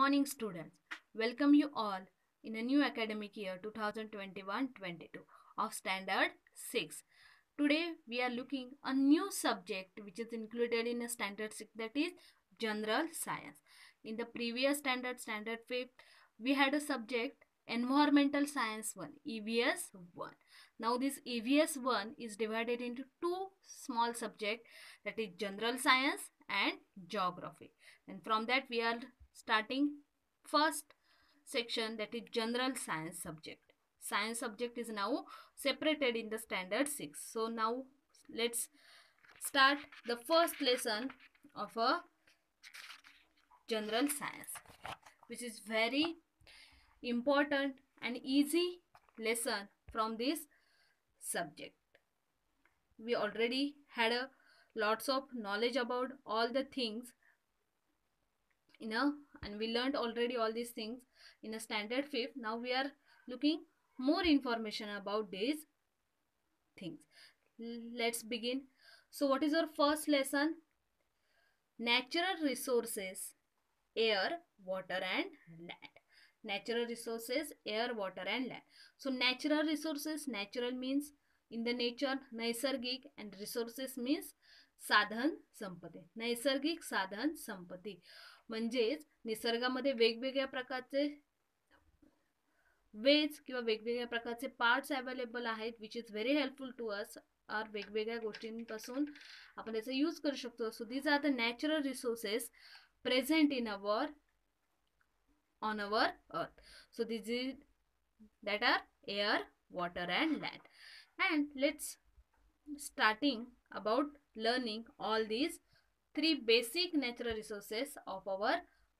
morning, students. Welcome you all in a new academic year 2021-22 of Standard 6. Today we are looking a new subject which is included in a Standard 6, that is General Science. In the previous Standard 5, we had a subject Environmental Science 1, EVS 1. Now this EVS 1 is divided into two small subjects, that is General Science and Geography. And from that we are starting first section, that is General Science subject. Science subject is now separated in the Standard 6. So now let's start the first lesson of a General Science, which is very important and easy lesson from this subject. We already had a lots of knowledge about all the things and we learned already all these things in a Standard 5. Now we are looking more information about these things. Let's begin. So what is our first lesson? Natural resources, air, water and land. Natural resources, air, water and land. So natural resources, natural means in the nature, नैसर्गिक, and resources means साधन संपत्ती. नैसर्गिक साधन संपत्ती म्हणजेच निसर्गामध्ये वेगवेगळ्या प्रकारचे वेज किंवा वेगवेगळ्या प्रकारचे पार्ट्स अवेलेबल आहेत, which is very helpful to us. आर वेगवेगळ्या गोष्टींपासून आपण त्याचा यूज करू शकतो. So these are the natural resources present in on our earth. So these is that are air, water and land. And let's starting about learning all these three basic natural resources of our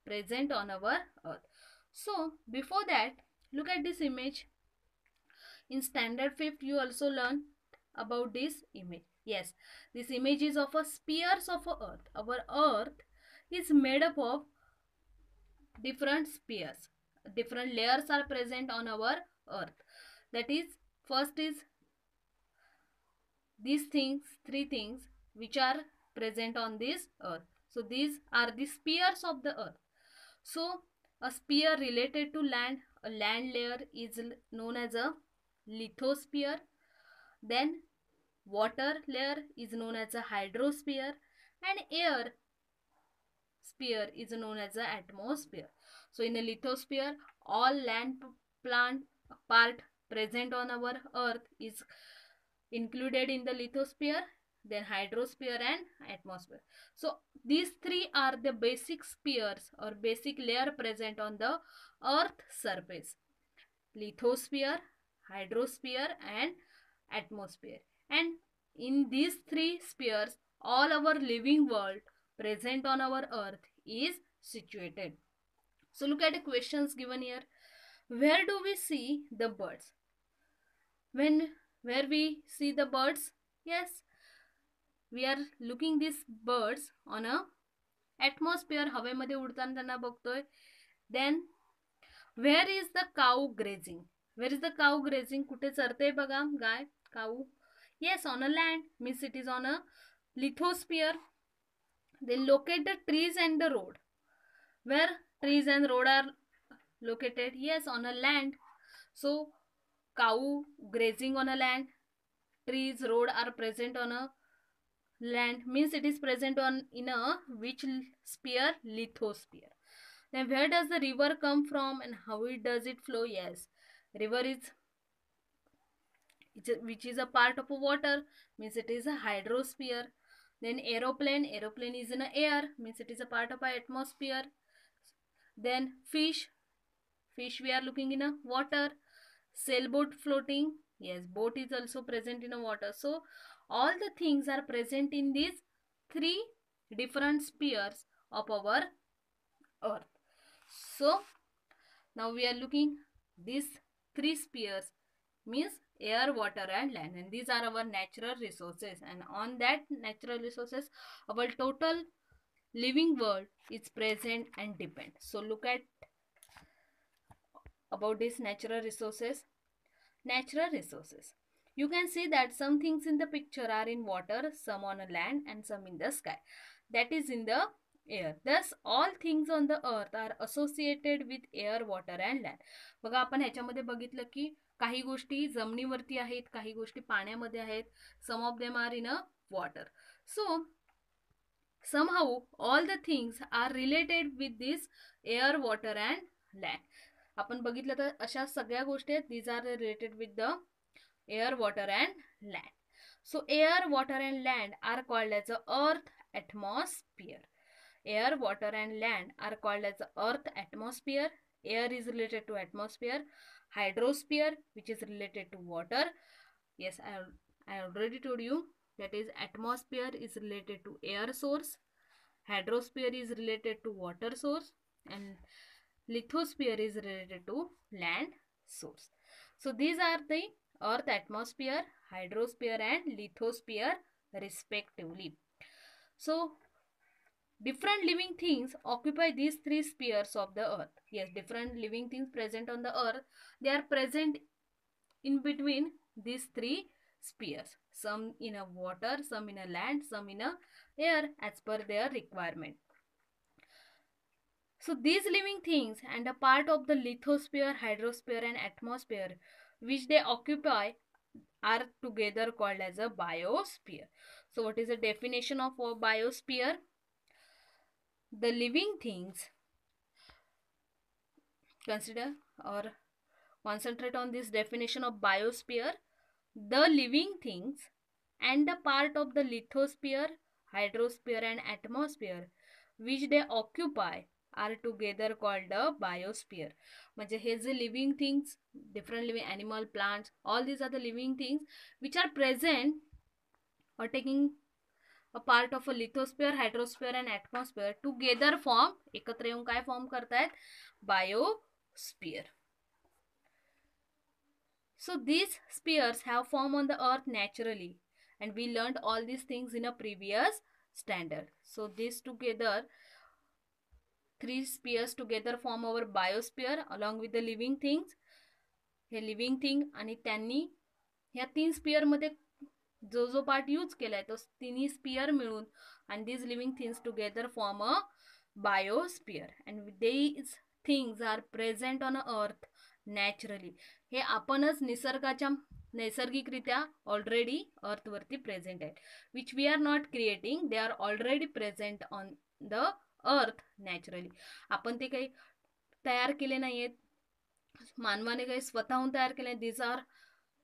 present on our earth. So before that, look at this image. In Standard 5 you also learn about this image. Yes, this image is of a spheres of a earth. Our earth is made up of different spheres. Different layers are present on our earth. That is, first is these things, three things which are present on this earth. So these are the spheres of the earth. So a sphere related to land, a land layer is known as a lithosphere. Then water layer is known as a hydrosphere, and air sphere is known as the atmosphere. So in a lithosphere, all land plant part present on our earth is included in the lithosphere, then hydrosphere and atmosphere. So these three are the basic spheres or basic layer present on the earth surface: lithosphere, hydrosphere and atmosphere. And in these three spheres, all our living world present on our earth is situated. So look at the questions given here. Where do we see the birds? Where we see the birds? Yes, we are looking these birds on a atmosphere. हवेमध्ये उडताना त्यांना बघतोय. Then where is the cow grazing? Where is the cow grazing? कुठे चरते बघा गाय, cow? Yes, on a land, means it is on a lithosphere. Then locate the trees and the road. Where trees and road are located? Yes, on a land. So cow grazing on a land, trees, road are present on a land, means it is present on in a which sphere? Lithosphere. Then where does the river come from and how does it flow? Yes, river is which is a part of a water, means it is a hydrosphere. Then aeroplane is in a air, means it is a part of a atmosphere. Then fish we are looking in a water. Sailboat floating, yes, boat is also present in a water. So all the things are present in these three different spheres of our earth. So now we are looking these three spheres, means air, water and land, and these are our natural resources, and on that natural resources our total living world is present and depend. So look at about these natural resources. Natural resources, you can see that some things in the picture are in water, some on a land and some in the sky. That is in the air. Thus all things on the earth are associated with air, water and land. बघा आपण ह्याच्यामध्ये बघितलं की काही गोष्टी जमिनीवरती आहेत, काही गोष्टी पाण्यामध्ये आहेत. Some of them are in a water. So somehow all the things are related with this air, water and land. आपण बघितलं तर अशा सगळ्या गोष्टी आहेत. These are related with the air, water and land. So air, water and land are called as the earth atmosphere. Air, water and land are called as the earth atmosphere. Air is related to atmosphere. Hydrosphere, which is related to water. Yes, I already told you, that is atmosphere is related to air source. Hydrosphere is related to water source. And lithosphere is related to land source. So these are the earth atmosphere, hydrosphere and lithosphere respectively. So different living things occupy these three spheres of the earth. Yes, different living things present on the earth, they are present in between these three spheres. Some in a water, some in a land, some in a air as per their requirement. So these living things and a part of the lithosphere, hydrosphere and atmosphere which they occupy are together called as a biosphere. So what is the definition of a biosphere? The living things, consider or concentrate on this definition of biosphere. The living things and the part of the lithosphere, hydrosphere and atmosphere which they occupy are together called the biosphere. म्हणजे हे जे living things, different living animal, plants, all these are the living things which are present or taking a part of a lithosphere, hydrosphere and atmosphere together form, एकत्र येऊन काय form करतायत? Biosphere. So these spheres have formed on the earth naturally, and we learned all these things in a previous standard. So these together, three spheres together form our biosphere along with the living things. हे living thing आणि त्यांनी ह्या तीन spear मध्ये जो जो part use केलाय तो तिन्ही स्पियर मिळून and these living things together form a biosphere, and these things are present on earth naturally. हे आपणच निसर्गाच्या नैसर्गिकरित्या ऑलरेडी अर्थ वरती प्रेझेंट आहेत, which we are not creating, they are already present on the earth naturally. आपण ते काही तयार केले नाहीयेत, मानवाने काही स्वतःहून तयार केले. These are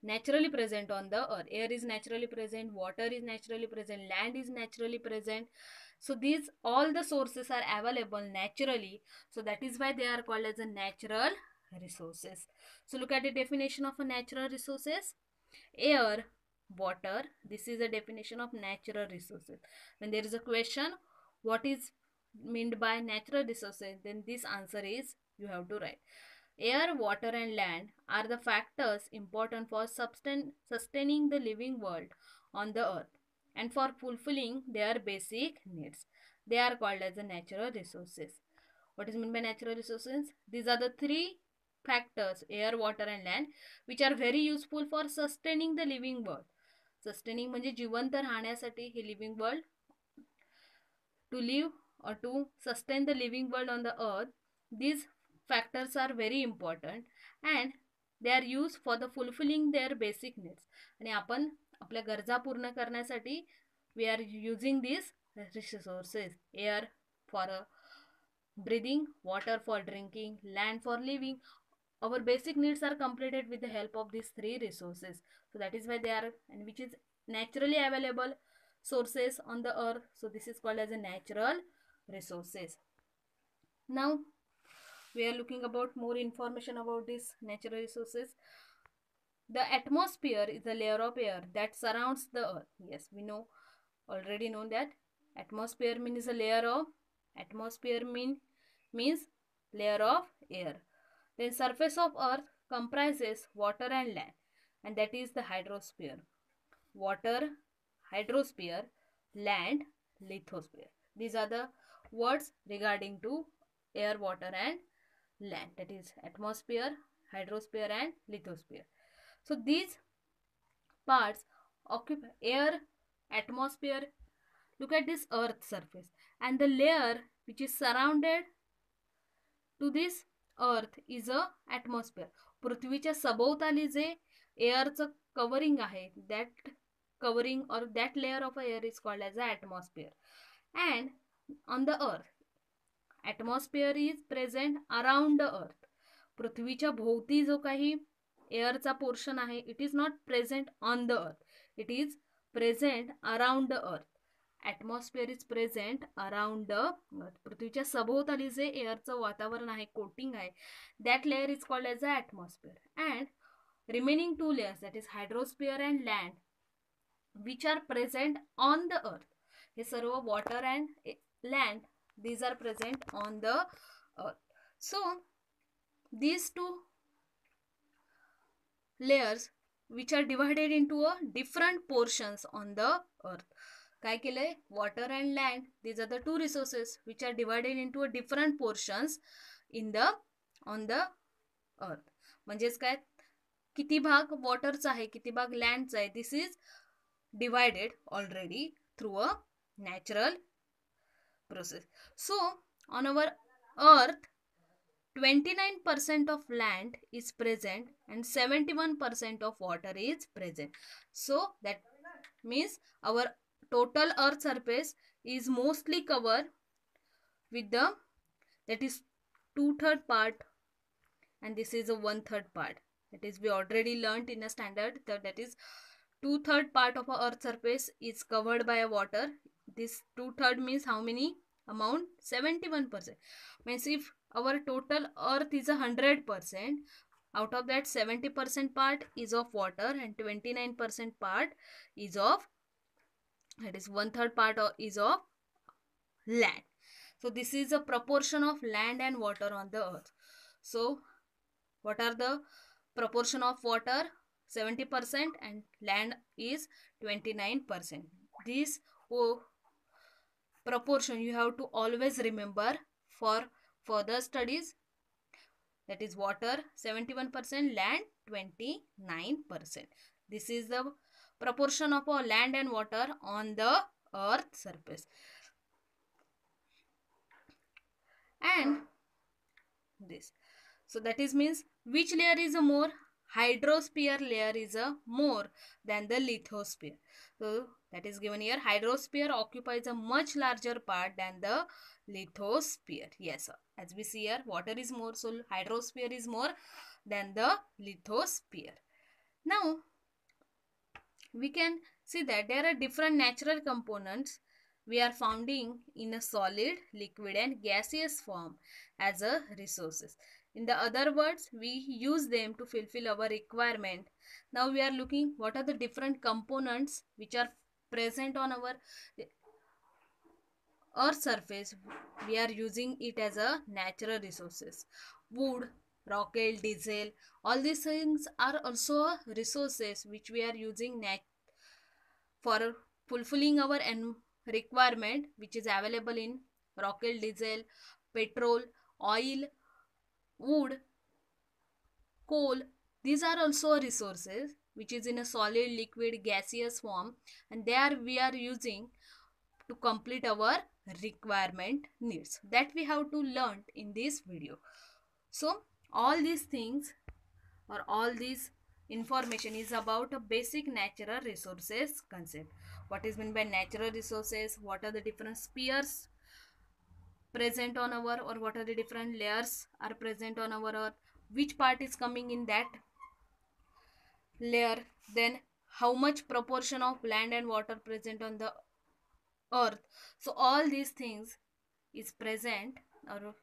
naturally present on the earth. Air is naturally present, water is naturally present, land is naturally present. So these all the sources are available naturally, so that is why they are called as a natural resources. So look at the definition of a natural resources. Air, water, this is a definition of natural resources. When there is a question what is meant by natural resources, then this answer is you have to write. Air, water and land are the factors important for sustaining the living world on the earth and for fulfilling their basic needs. They are called as the natural resources. What is meant by natural resources? These are the three factors, air, water and land, which are very useful for sustaining the living world. Sustaining म्हणजे जिवंत राहण्यासाठी हे living world, to live or to sustain the living world on the earth. These factors are very important and they are used for the fulfilling their basic needs. आणि आपण आपल्या गरजा पूर्ण करण्यासाठी we are using these resources. Air for breathing, water for drinking, land for living. Our basic needs are completed with the help of these three resources. So that is why they are, and which is naturally available sources on the earth. So this is called as a natural resources. Now we are looking about more information about these natural resources. The atmosphere is a layer of air that surrounds the earth. Yes, we know, already know that atmosphere means a layer of, atmosphere means layer of air. Then surface of earth comprises water and land, and that is the hydrosphere. Water, hydrosphere, land, lithosphere. These are the words regarding to air, water and land, that is atmosphere, hydrosphere and lithosphere. So these parts occupy air, atmosphere. Look at this earth surface and the layer which is surrounded to this earth is a atmosphere. पृथ्वीच्या सभोवताली जे एअरचं covering आहे, that covering or that layer of air is called as the atmosphere. And on the earth, atmosphere is present around the earth. पृथ्वीच्या भोवती जो काही एअरचा portion आहे, it is not present on the earth, it is present around the earth. Atmosphere is present around the earth. पृथ्वीच्या सभोवताली जे एअरचं वातावरण आहे, कोटिंग आहे, that layer is called as a atmosphere. And remaining two layers, that is hydrosphere and land, which are present on the earth. हे सर्व water and land, these are present on the earth. So these two layers which are divided into a different portions on the earth. काय केलंय? Water and land, these are the two resources which are divided into a different portions in the on the earth. म्हणजेच काय, किती भाग वॉटरचा आहे, किती भाग लँडचा आहे, this is divided already through a natural process. So on our earth 29% of land is present and 71% of water is present. So that means our total earth surface is mostly covered with the, that is 2/3 part, and this is a 1/3 part. That is, we already learned in a standard that is 2/3 part of our earth surface is covered by a water. This 2/3 means how many amount? 71%. Means if our total earth is 100%, out of that 70% part is of water and 29% part is of, that is 1/3 part is of land. So this is a proportion of land and water on the earth. So what are the proportion of water? 70% and land is 29%. This proportion you have to always remember for further studies. That is water 71%, land 29%. This is the proportion of our land and water on the earth surface. And this, so that is means which layer is a more? Hydrosphere layer is a more than the lithosphere. So that is given here. Hydrosphere occupies a much larger part than the lithosphere. Yes, sir. As we see here, water is more, so hydrosphere is more than the lithosphere. Now we can see that there are different natural components we are finding in a solid, liquid and gaseous form as a resources. In the other words, we use them to fulfill our requirement. Now we are looking what are the different components which are present on our earth surface. We are using it as a natural resources. Wood, rocket, diesel, all these things are also resources which we are using for fulfilling our requirement, which is available in rocket, diesel, petrol, oil, wood, coal. These are also resources which is in a solid, liquid, gaseous form, and there we are using to complete our requirement needs that we have to learn in this video. So all these things or all these information is about a basic natural resources concept. What is meant by natural resources? What are the different spheres present on our, or what are the different layers are present on our earth? Which part is coming in that layer? Then how much proportion of land and water present on the earth? So all these things is present or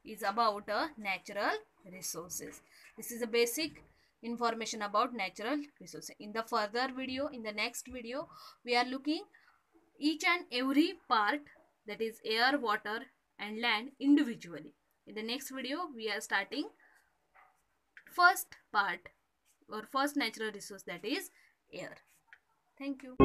is about natural resources. This is a basic information about natural resources. In the further video, in the next video, we are looking each and every part, that is air, water and land individually. In the next video, we are starting first part or first natural resource, that is air. Thank you.